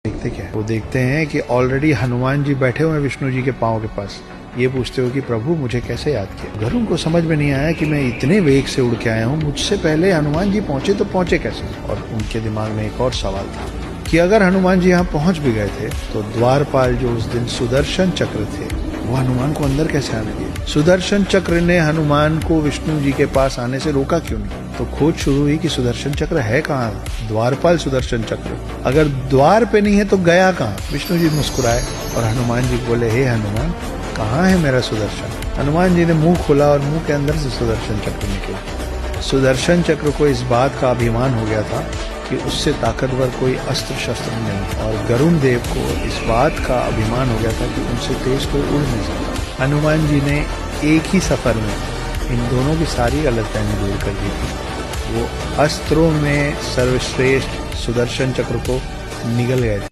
देखते क्या है? वो देखते हैं कि ऑलरेडी हनुमान जी बैठे हुए हैं विष्णु जी के पांव के पास। ये पूछते हो कि प्रभु मुझे कैसे याद किया। गरुड़ को समझ में नहीं आया कि मैं इतने वेग से उड़ के आया हूँ, मुझसे पहले हनुमान जी पहुंचे तो पहुंचे कैसे। और उनके दिमाग में एक और सवाल था कि अगर हनुमान जी यहाँ पहुंच भी गए थे तो द्वारपाल जो उस दिन सुदर्शन चक्र थे वो हनुमान को अंदर कैसे आने दिए। सुदर्शन चक्र ने हनुमान को विष्णु जी के पास आने से रोका क्यों नहीं। तो खोज शुरू हुई कि सुदर्शन चक्र है कहाँ। द्वारपाल सुदर्शन चक्र अगर द्वार पे नहीं है तो गया कहाँ। विष्णु जी मुस्कुराए और हनुमान जी बोले, हे हनुमान कहाँ है मेरा सुदर्शन। हनुमान जी ने मुंह खोला और मुंह के अंदर से सुदर्शन चक्र निकला। सुदर्शन चक्र को इस बात का अभिमान हो गया था कि उससे ताकतवर कोई अस्त्र शस्त्र नहीं, और गरुड़ देव को इस बात का अभिमान हो गया था कि उनसे तेज कोई उड़ नहीं सकता। हनुमान जी ने एक ही सफर में इन दोनों की सारी गलतफहमी दूर कर दी थी। वो अस्त्रों में सर्वश्रेष्ठ सुदर्शन चक्र को निगल गए थे।